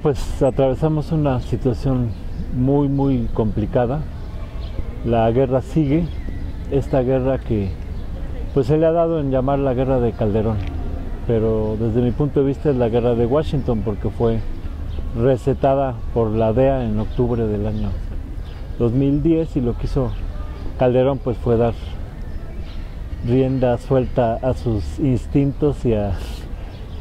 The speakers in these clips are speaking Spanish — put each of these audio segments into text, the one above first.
Pues atravesamos una situación muy complicada. La guerra sigue, esta guerra que pues se le ha dado en llamar la guerra de Calderón, pero desde mi punto de vista es la guerra de Washington porque fue recetada por la DEA en octubre del año 2010 y lo que hizo Calderón pues fue dar rienda suelta a sus instintos y a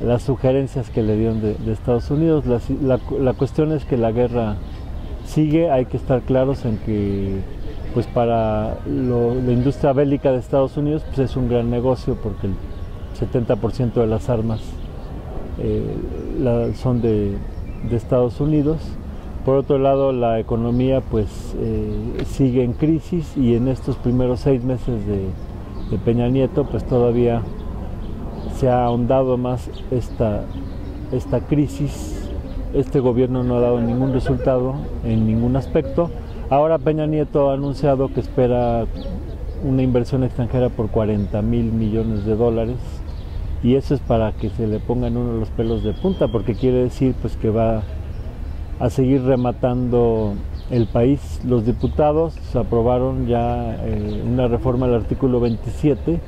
las sugerencias que le dieron de Estados Unidos. La cuestión es que la guerra sigue, hay que estar claros en que pues para la industria bélica de Estados Unidos pues es un gran negocio porque el 70% de las armas son de Estados Unidos. Por otro lado, la economía pues sigue en crisis y en estos primeros 6 meses de Peña Nieto pues todavía se ha ahondado más esta crisis. Este gobierno no ha dado ningún resultado en ningún aspecto. Ahora Peña Nieto ha anunciado que espera una inversión extranjera por $40,000 millones y eso es para que se le pongan uno los pelos de punta, porque quiere decir pues que va a seguir rematando el país. Los diputados aprobaron ya una reforma al artículo 27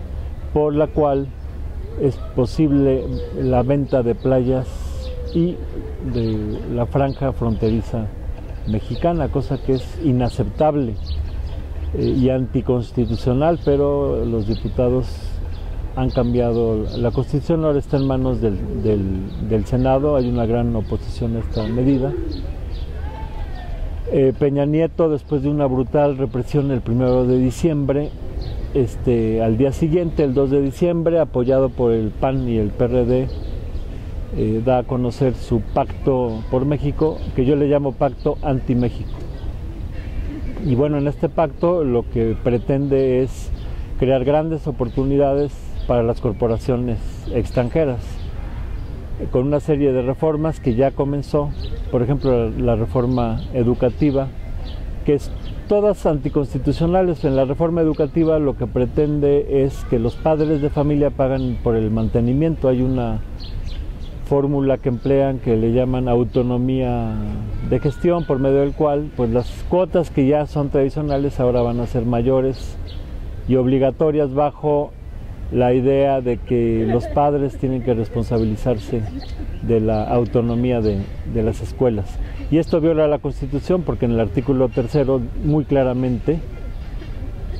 por la cual es posible la venta de playas y de la franja fronteriza mexicana, cosa que es inaceptable y anticonstitucional, pero los diputados han cambiado. La Constitución ahora está en manos del Senado, hay una gran oposición a esta medida. Peña Nieto, después de una brutal represión el 1 de diciembre, al día siguiente, el 2 de diciembre, apoyado por el PAN y el PRD, da a conocer su pacto por México, que yo le llamo pacto anti-México. Y bueno, en este pacto lo que pretende es crear grandes oportunidades para las corporaciones extranjeras, con una serie de reformas que ya comenzó, por ejemplo, la reforma educativa, que es todas anticonstitucionales. En la reforma educativa lo que pretende es que los padres de familia pagan por el mantenimiento. Hay una fórmula que emplean que le llaman autonomía de gestión, por medio del cual pues las cuotas que ya son tradicionales ahora van a ser mayores y obligatorias, bajo la idea de que los padres tienen que responsabilizarse de la autonomía de las escuelas. Y esto viola la Constitución porque en el artículo 3 muy claramente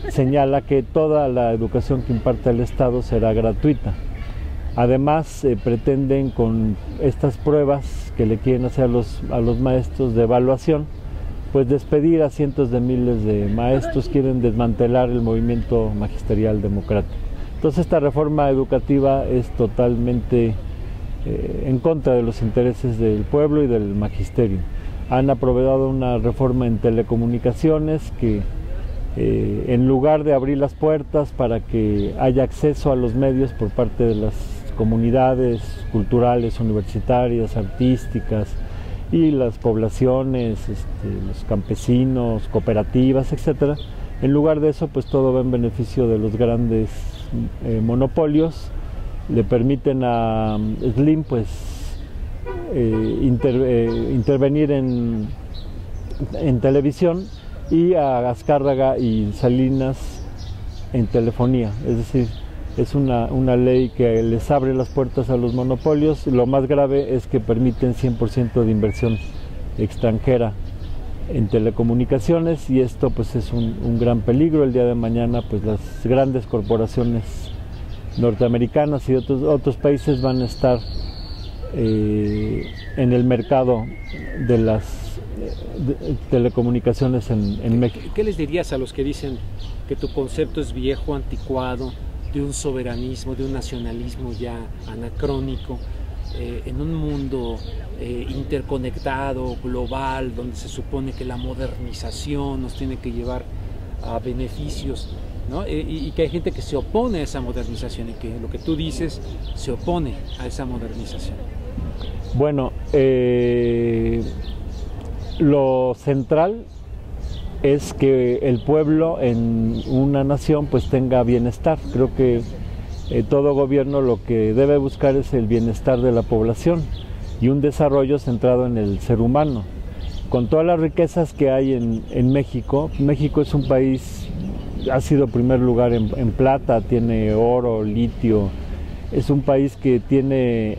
señala que toda la educación que imparta el Estado será gratuita. Además, pretenden con estas pruebas que le quieren hacer a los maestros de evaluación, pues despedir a cientos de miles de maestros, quieren desmantelar el movimiento magisterial democrático. Entonces esta reforma educativa es totalmente en contra de los intereses del pueblo y del magisterio. Han aprobado una reforma en telecomunicaciones que en lugar de abrir las puertas para que haya acceso a los medios por parte de las comunidades culturales, universitarias, artísticas y las poblaciones, los campesinos, cooperativas, etcétera, en lugar de eso pues todo va en beneficio de los grandes monopolios. Le permiten a Slim pues intervenir en televisión y a Azcárraga y Salinas en telefonía. Es decir, es una ley que les abre las puertas a los monopolios. Lo más grave es que permiten 100% de inversión extranjera en telecomunicaciones y esto pues es un gran peligro. El día de mañana pues las grandes corporaciones norteamericanas y otros países van a estar en el mercado de las telecomunicaciones en México. ¿Qué les dirías a los que dicen que tu concepto es viejo, anticuado, de un soberanismo, de un nacionalismo ya anacrónico, en un mundo interconectado, global, donde se supone que la modernización nos tiene que llevar a beneficios, ¿no? Y que hay gente que se opone a esa modernización y que lo que tú dices se opone a esa modernización? Bueno, lo central es que el pueblo en una nación pues tenga bienestar. Creo que todo gobierno lo que debe buscar es el bienestar de la población y un desarrollo centrado en el ser humano. Con todas las riquezas que hay en México, México es un país, ha sido primer lugar en plata, tiene oro, litio, es un país que tiene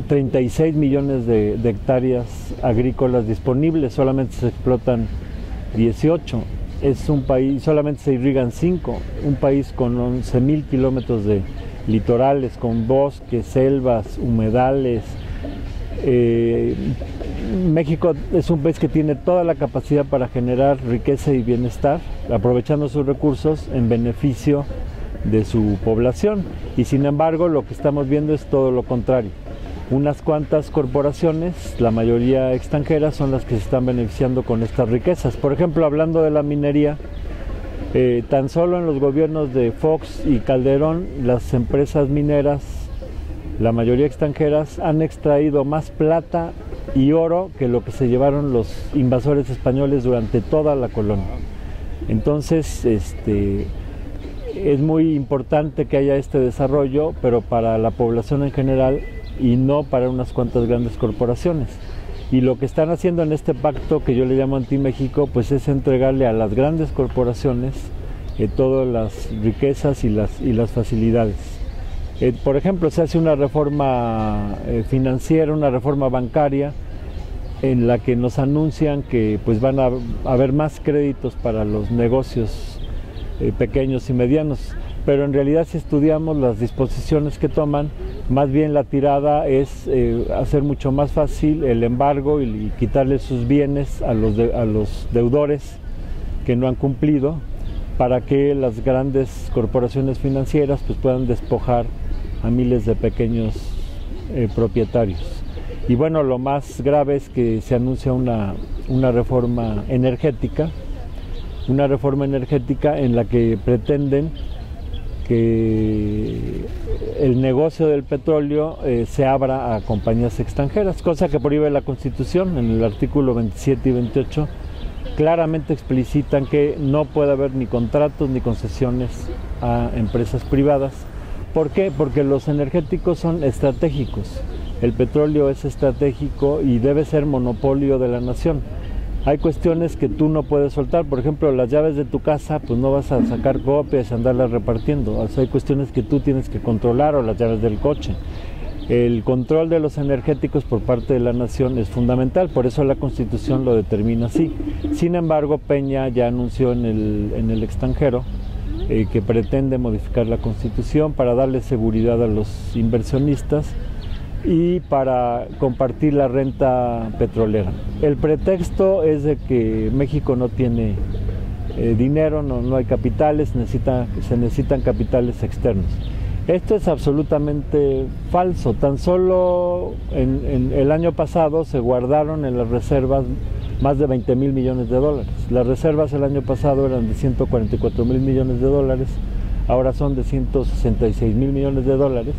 36 millones de hectáreas agrícolas disponibles, solamente se explotan 18. Es un país, solamente se irrigan 5, un país con 11,000 kilómetros de litorales, con bosques, selvas, humedales. México es un país que tiene toda la capacidad para generar riqueza y bienestar, aprovechando sus recursos en beneficio de su población, y sin embargo lo que estamos viendo es todo lo contrario. Unas cuantas corporaciones, la mayoría extranjeras, son las que se están beneficiando con estas riquezas. Por ejemplo, hablando de la minería, tan solo en los gobiernos de Fox y Calderón, las empresas mineras, la mayoría extranjeras, han extraído más plata y oro que lo que se llevaron los invasores españoles durante toda la colonia. Entonces, es muy importante que haya este desarrollo, pero para la población en general y no para unas cuantas grandes corporaciones. Y lo que están haciendo en este pacto, que yo le llamo Anti-México, pues es entregarle a las grandes corporaciones todas las riquezas y las facilidades. Por ejemplo, se hace una reforma financiera, una reforma bancaria, en la que nos anuncian que pues van a haber más créditos para los negocios pequeños y medianos, pero en realidad, si estudiamos las disposiciones que toman, más bien la tirada es hacer mucho más fácil el embargo y quitarle sus bienes a los deudores que no han cumplido, para que las grandes corporaciones financieras pues puedan despojar a miles de pequeños propietarios. Y bueno, lo más grave es que se anuncia una reforma energética en la que pretenden que el negocio del petróleo se abra a compañías extranjeras, cosa que prohíbe la Constitución. En el artículo 27 y 28 claramente explicitan que no puede haber ni contratos ni concesiones a empresas privadas. ¿Por qué? Porque los energéticos son estratégicos. El petróleo es estratégico y debe ser monopolio de la nación. Hay cuestiones que tú no puedes soltar, por ejemplo, las llaves de tu casa, pues no vas a sacar copias y andarlas repartiendo. O sea, hay cuestiones que tú tienes que controlar, o las llaves del coche. El control de los energéticos por parte de la nación es fundamental, por eso la Constitución lo determina así. Sin embargo, Peña ya anunció en el extranjero que pretende modificar la Constitución para darle seguridad a los inversionistas y para compartir la renta petrolera. El pretexto es de que México no tiene dinero, no hay capitales, se necesitan capitales externos. Esto es absolutamente falso. Tan solo en el año pasado se guardaron en las reservas más de 20,000 millones de dólares. Las reservas el año pasado eran de 144,000 millones de dólares, ahora son de 166,000 millones de dólares.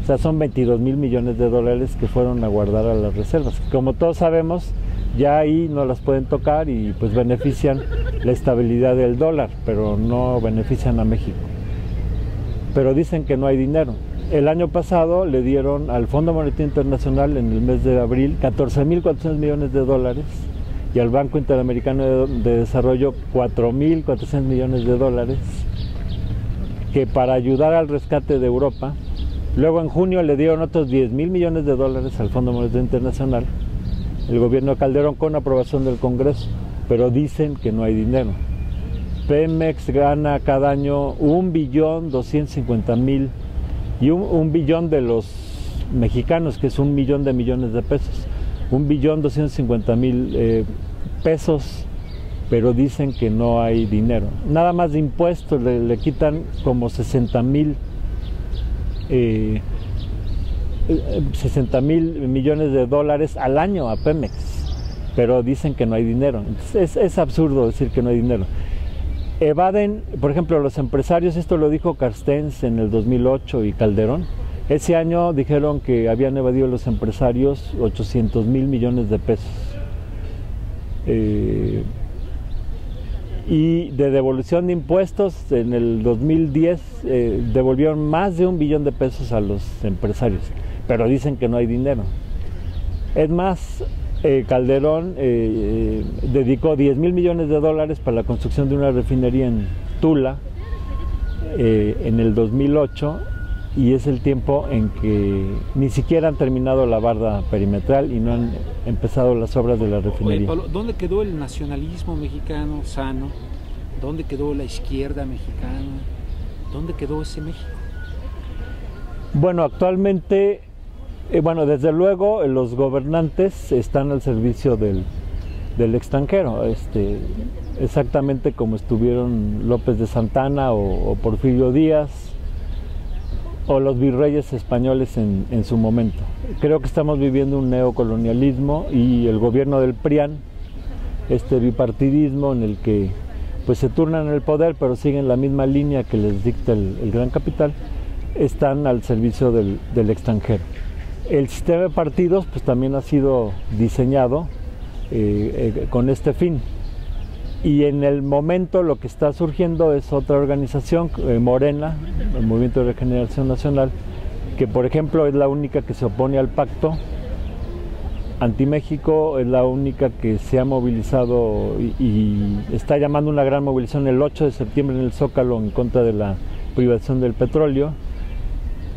O sea, son 22,000 millones de dólares que fueron a guardar a las reservas. Como todos sabemos, ya ahí no las pueden tocar y pues benefician la estabilidad del dólar, pero no benefician a México. Pero dicen que no hay dinero. El año pasado le dieron al Fondo Monetario Internacional, en el mes de abril, 14,400 millones de dólares, y al Banco Interamericano de Desarrollo 4,400 millones de dólares, que para ayudar al rescate de Europa. Luego en junio le dieron otros 10,000 millones de dólares al Fondo Monetario Internacional, el gobierno de Calderón, con aprobación del Congreso, pero dicen que no hay dinero. Pemex gana cada año 1,250,000,000 y un billón de los mexicanos, que es 1,000,000 de millones de pesos, 1,250,000 pesos, pero dicen que no hay dinero. Nada más de impuestos le quitan como 60,000 millones de dólares al año a Pemex, pero dicen que no hay dinero. Entonces, es absurdo decir que no hay dinero. Evaden, por ejemplo, los empresarios, esto lo dijo Carstens en el 2008 y Calderón. Ese año dijeron que habían evadido los empresarios 800,000 millones de pesos. Y de devolución de impuestos, en el 2010 devolvieron más de 1 billón de pesos a los empresarios, pero dicen que no hay dinero. Es más, Calderón dedicó $10,000 millones para la construcción de una refinería en Tula en el 2008, y es el tiempo en que ni siquiera han terminado la barda perimetral y no han empezado las obras de la refinería. Oye, Pablo, ¿dónde quedó el nacionalismo mexicano sano? ¿Dónde quedó la izquierda mexicana? ¿Dónde quedó ese México? Bueno, actualmente, desde luego los gobernantes están al servicio del extranjero, exactamente como estuvieron López de Santana o Porfirio Díaz o los virreyes españoles en su momento. Creo que estamos viviendo un neocolonialismo, y el gobierno del PRIAN, este bipartidismo en el que pues se turnan el poder pero siguen la misma línea que les dicta el gran capital, están al servicio del extranjero. El sistema de partidos pues también ha sido diseñado con este fin, y en el momento lo que está surgiendo es otra organización, Morena, el Movimiento de Regeneración Nacional, que por ejemplo es la única que se opone al pacto anti-México, es la única que se ha movilizado y está llamando una gran movilización el 8 de septiembre en el Zócalo en contra de la privatización del petróleo.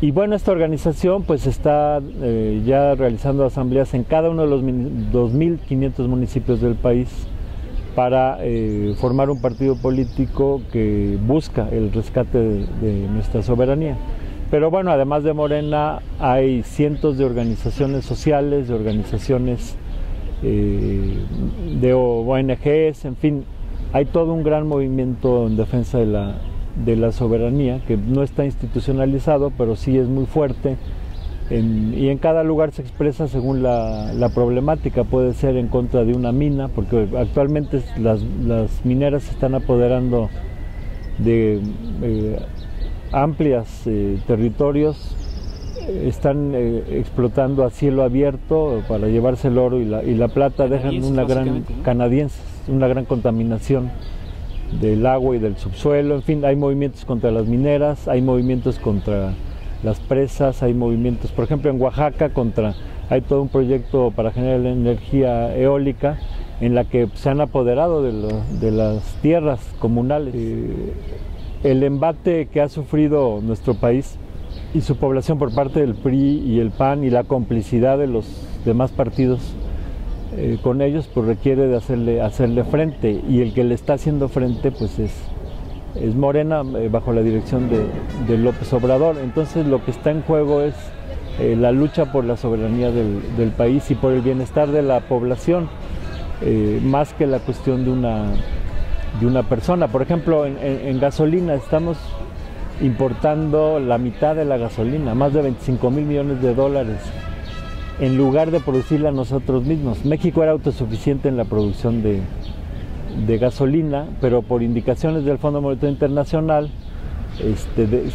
Y bueno, esta organización pues está ya realizando asambleas en cada uno de los 2.500 municipios del país para formar un partido político que busca el rescate de nuestra soberanía. Pero bueno, además de Morena hay cientos de organizaciones sociales, de organizaciones de ONGs, en fin, hay todo un gran movimiento en defensa de la soberanía, que no está institucionalizado, pero sí es muy fuerte, y en cada lugar se expresa según la problemática. Puede ser en contra de una mina, porque actualmente las mineras se están apoderando de amplios territorios, están explotando a cielo abierto para llevarse el oro y la plata, dejan una gran una gran contaminación del agua y del subsuelo. En fin, hay movimientos contra las mineras, hay movimientos contra las presas, hay movimientos, por ejemplo en Oaxaca, hay todo un proyecto para generar energía eólica en la que se han apoderado de las tierras comunales. El embate que ha sufrido nuestro país y su población por parte del PRI y el PAN, y la complicidad de los demás partidos con ellos, pues requiere de hacerle frente, y el que le está haciendo frente pues es Morena, bajo la dirección de López Obrador. Entonces lo que está en juego es la lucha por la soberanía del país y por el bienestar de la población, más que la cuestión de una persona. Por ejemplo, en gasolina estamos importando la mitad de la gasolina, más de $25,000 millones, en lugar de producirla nosotros mismos. México era autosuficiente en la producción de gasolina, pero por indicaciones del Fondo Monetario Internacional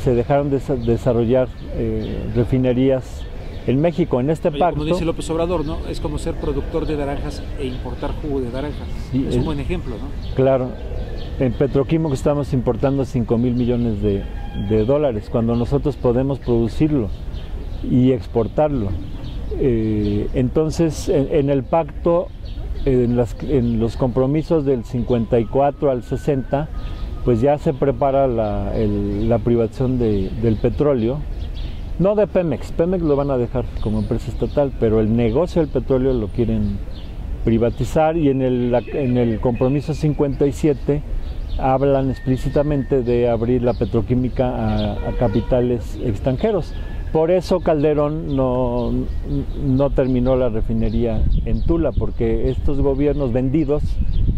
se dejaron de desarrollar refinerías en México. En este pacto, como dice López Obrador, ¿no? Es como ser productor de naranjas e importar jugo de naranjas. Sí, es un buen ejemplo, ¿no? Claro. En petroquímico estamos importando $5,000 millones, cuando nosotros podemos producirlo y exportarlo. Entonces, en el pacto, en los compromisos del 54 al 60, pues ya se prepara la privatización del petróleo. No de Pemex lo van a dejar como empresa estatal, pero el negocio del petróleo lo quieren privatizar, y en el compromiso 57 hablan explícitamente de abrir la petroquímica a capitales extranjeros. Por eso Calderón no terminó la refinería en Tula, porque estos gobiernos vendidos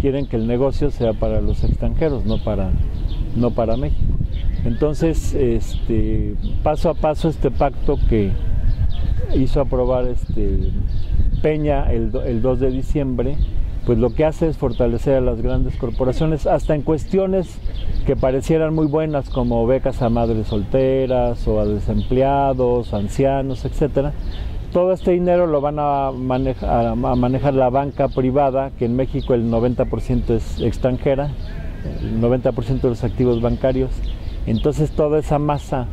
quieren que el negocio sea para los extranjeros, no para México. Entonces, paso a paso, este pacto que hizo aprobar Peña el 2 de diciembre, pues lo que hace es fortalecer a las grandes corporaciones, hasta en cuestiones que parecieran muy buenas, como becas a madres solteras o a desempleados, ancianos, etcétera. Todo este dinero lo van a manejar la banca privada, que en México el 90% es extranjera, el 90% de los activos bancarios. Entonces toda esa masa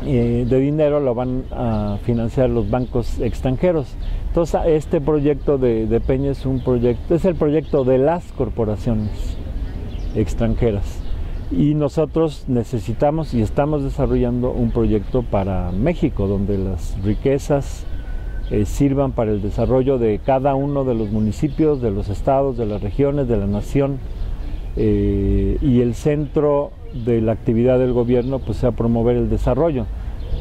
de dinero lo van a financiar los bancos extranjeros. Entonces este proyecto de Peña es el proyecto de las corporaciones extranjeras, y nosotros necesitamos y estamos desarrollando un proyecto para México, donde las riquezas sirvan para el desarrollo de cada uno de los municipios, de los estados, de las regiones, de la nación, y el centro de la actividad del gobierno pues sea promover el desarrollo.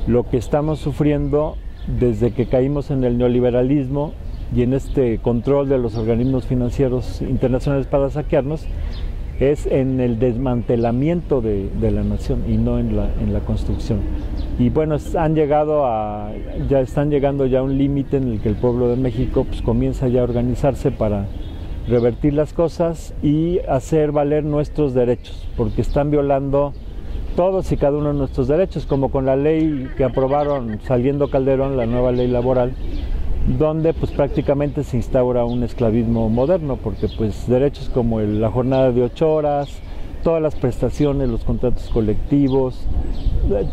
Lo que estamos sufriendo desde que caímos en el neoliberalismo y en este control de los organismos financieros internacionales para saquearnos es en el desmantelamiento de la nación y no en la construcción. Y bueno, ya están llegando a un límite en el que el pueblo de México pues comienza ya a organizarse para revertir las cosas y hacer valer nuestros derechos, porque están violando todos y cada uno de nuestros derechos, como con la ley que aprobaron saliendo Calderón, la nueva ley laboral, donde pues prácticamente se instaura un esclavismo moderno, porque pues derechos como la jornada de 8 horas, todas las prestaciones, los contratos colectivos,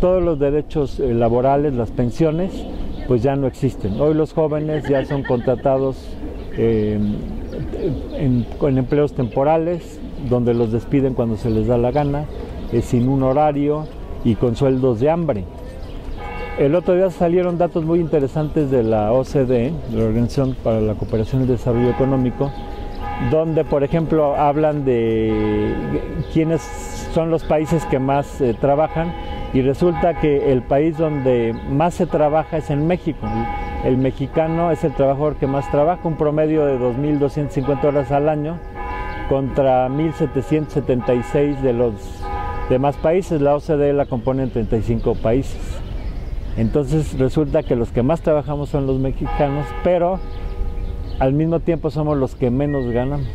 todos los derechos laborales, las pensiones, pues ya no existen. Hoy los jóvenes ya son contratados con empleos temporales, donde los despiden cuando se les da la gana, sin un horario y con sueldos de hambre. El otro día salieron datos muy interesantes de la OCDE, de la Organización para la Cooperación y el Desarrollo Económico, donde por ejemplo hablan de quiénes son los países que más trabajan, y resulta que el país donde más se trabaja es en México. El mexicano es el trabajador que más trabaja, un promedio de 2.250 horas al año contra 1.776 de los demás países. La OCDE la componen 35 países. Entonces resulta que los que más trabajamos son los mexicanos, pero al mismo tiempo somos los que menos ganamos.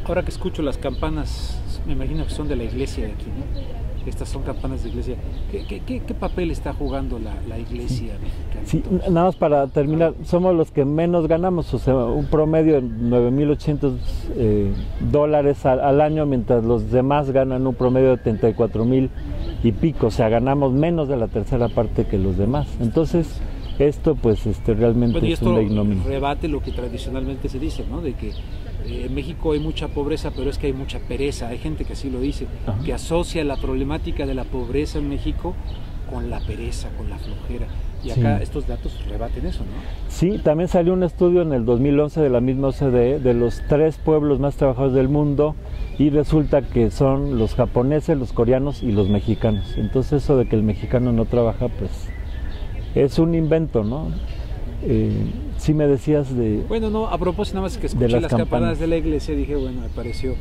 Ahora que escucho las campanas, me imagino que son de la iglesia de aquí, ¿no? Estas son campanas de iglesia. ¿Qué papel está jugando la iglesia mexicana? Sí, nada más para terminar, somos los que menos ganamos, o sea, un promedio de $9,800 al año, mientras los demás ganan un promedio de 34,000 y pico, o sea, ganamos menos de la tercera parte que los demás. Entonces, esto pues realmente es una ignominia. Rebate lo que tradicionalmente se dice, ¿no? De que en México hay mucha pobreza, pero es que hay mucha pereza. Hay gente que así lo dice, ajá, que asocia la problemática de la pobreza en México con la pereza, con la flojera. Y acá sí, estos datos rebaten eso, ¿no? Sí, también salió un estudio en el 2011 de la misma OCDE de los 3 pueblos más trabajadores del mundo, y resulta que son los japoneses, los coreanos y los mexicanos. Entonces eso de que el mexicano no trabaja, pues es un invento, ¿no? Sí me decías de... Bueno, no, a propósito, nada más que escuché las campanas de la iglesia, dije, bueno, me pareció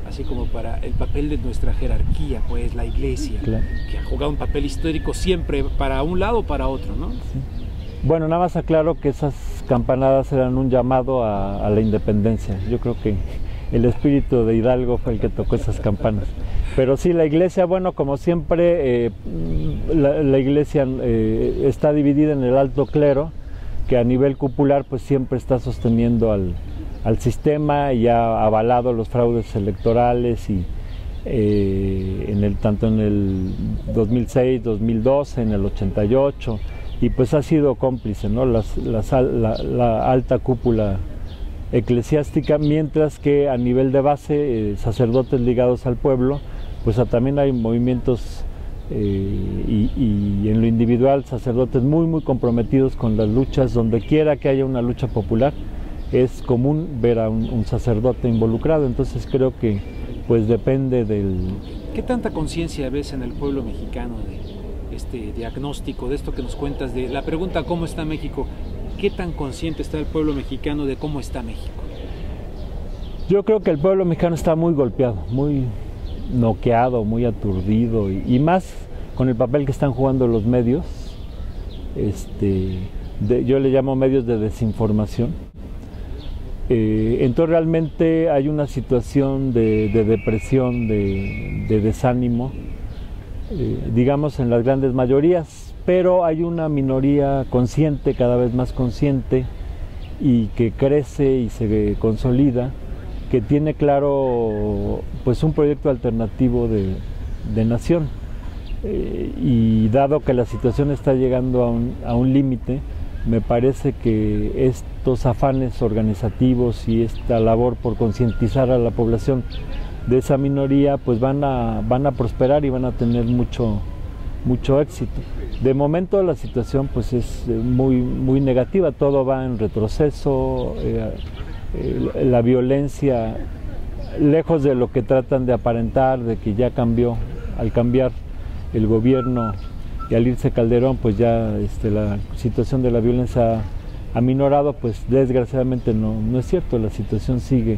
así como para el papel de nuestra jerarquía, pues la iglesia, claro, que ha jugado un papel histórico siempre para un lado o para otro, ¿no? Sí. Bueno, nada más aclaro que esas campanadas eran un llamado a la independencia. Yo creo que el espíritu de Hidalgo fue el que tocó esas campanas. Pero sí, la iglesia, bueno, como siempre, la iglesia está dividida en el alto clero, que a nivel cupular pues siempre está sosteniendo al sistema y ha avalado los fraudes electorales, y tanto en el 2006, 2012, en el 88, y pues ha sido cómplice, ¿no? La alta cúpula eclesiástica, mientras que a nivel de base, sacerdotes ligados al pueblo, pues también hay movimientos y en lo individual sacerdotes muy comprometidos con las luchas. Donde quiera que haya una lucha popular es común ver a un sacerdote involucrado. Entonces creo que pues depende del... ¿Qué tanta conciencia ves en el pueblo mexicano de este diagnóstico, de esto que nos cuentas, de la pregunta ¿cómo está México? ¿Qué tan consciente está el pueblo mexicano de cómo está México? Yo creo que el pueblo mexicano está muy golpeado, muy noqueado, muy aturdido, y más con el papel que están jugando los medios, yo le llamo medios de desinformación. Entonces realmente hay una situación de depresión, de desánimo, digamos en las grandes mayorías, pero hay una minoría consciente, cada vez más consciente, y que crece y se consolida, que tiene claro pues un proyecto alternativo de nación. y dado que la situación está llegando a un límite, me parece que estos afanes organizativos y esta labor por concientizar a la población de esa minoría pues van a prosperar y van a tener mucho éxito. De momento la situación pues es muy negativa, todo va en retroceso, la violencia, lejos de lo que tratan de aparentar, de que ya cambió, al cambiar el gobierno y al irse Calderón, pues ya la situación de la violencia ha minorado, pues desgraciadamente no es cierto, la situación sigue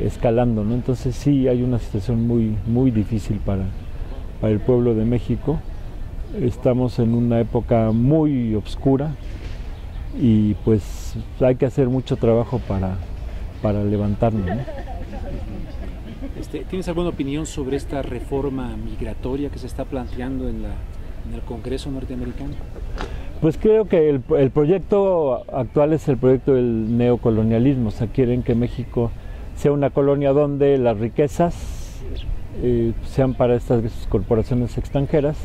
escalando, ¿no? Entonces sí hay una situación muy difícil para el pueblo de México. Estamos en una época muy oscura y pues hay que hacer mucho trabajo para levantarnos, ¿no? ¿Tienes alguna opinión sobre esta reforma migratoria que se está planteando en el Congreso norteamericano? Pues creo que el proyecto actual es el proyecto del neocolonialismo, o sea, quieren que México sea una colonia donde las riquezas sean para estas corporaciones extranjeras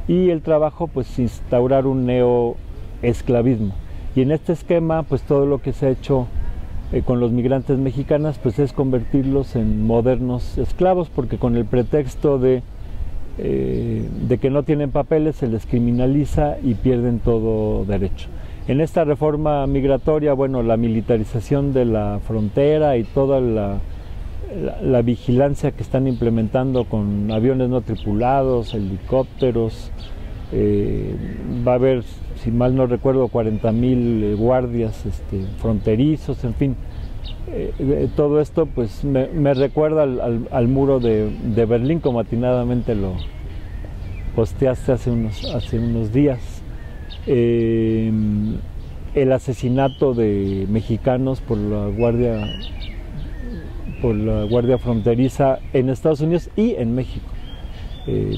y el trabajo pues instaurar un neoesclavismo. Y en este esquema pues todo lo que se ha hecho con los migrantes mexicanos pues es convertirlos en modernos esclavos, porque con el pretexto de que no tienen papeles se les criminaliza y pierden todo derecho. En esta reforma migratoria, bueno, la militarización de la frontera y toda la vigilancia que están implementando con aviones no tripulados, helicópteros, va a haber, si mal no recuerdo, 40,000 guardias fronterizos, en fin. Todo esto pues me recuerda al muro de Berlín, como atinadamente lo posteaste hace unos días. El asesinato de mexicanos por la Guardia Fronteriza en Estados Unidos y en México.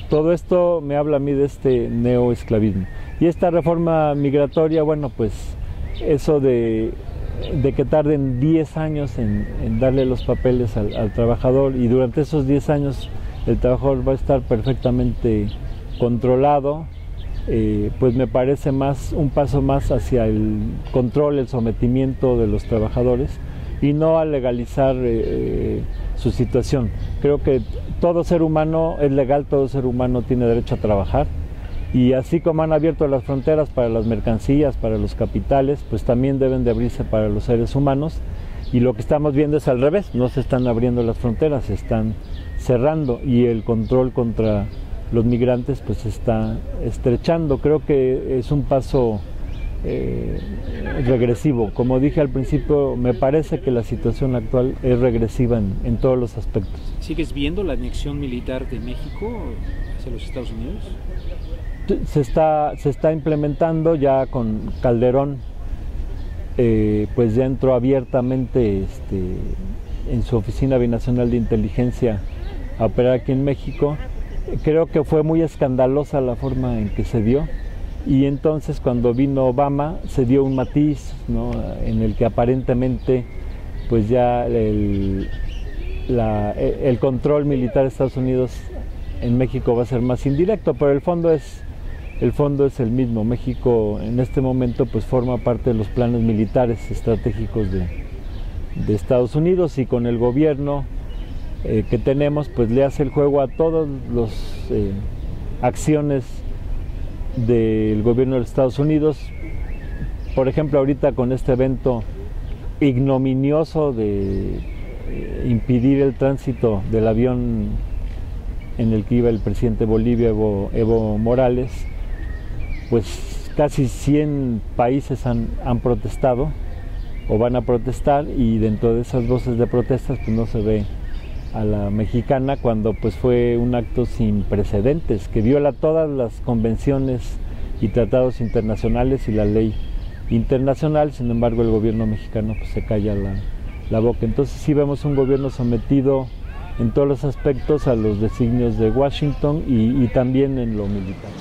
Todo esto me habla a mí de este neoesclavismo. Y esta reforma migratoria, bueno, pues eso de que tarden 10 años en darle los papeles al trabajador, y durante esos 10 años el trabajador va a estar perfectamente controlado, pues me parece un paso más hacia el control, el sometimiento de los trabajadores y no a legalizar su situación. Creo que todo ser humano es legal, todo ser humano tiene derecho a trabajar, y así como han abierto las fronteras para las mercancías, para los capitales, pues también deben de abrirse para los seres humanos, y lo que estamos viendo es al revés, no se están abriendo las fronteras, se están cerrando, y el control contra los migrantes pues se está estrechando. Creo que es un paso regresivo. Como dije al principio, me parece que la situación actual es regresiva en todos los aspectos. ¿Sigues viendo la anexión militar de México hacia los Estados Unidos? Se está implementando ya con Calderón, pues ya entró abiertamente en su Oficina Binacional de Inteligencia a operar aquí en México. Creo que fue muy escandalosa la forma en que se dio, y entonces cuando vino Obama se dio un matiz, ¿no?, en el que aparentemente pues ya el control militar de Estados Unidos en México va a ser más indirecto, pero el fondo es el mismo. México en este momento pues forma parte de los planes militares estratégicos de Estados Unidos, y con el gobierno que tenemos pues le hace el juego a todas las acciones del gobierno de Estados Unidos. Por ejemplo, ahorita con este evento ignominioso de impedir el tránsito del avión en el que iba el presidente de Bolivia, Evo Morales, pues casi 100 países han protestado o van a protestar, y dentro de esas voces de protestas pues no se ve a la mexicana, cuando pues fue un acto sin precedentes que viola todas las convenciones y tratados internacionales y la ley internacional. Sin embargo, el gobierno mexicano pues se calla la boca. Entonces sí vemos un gobierno sometido en todos los aspectos a los designios de Washington y también en lo militar.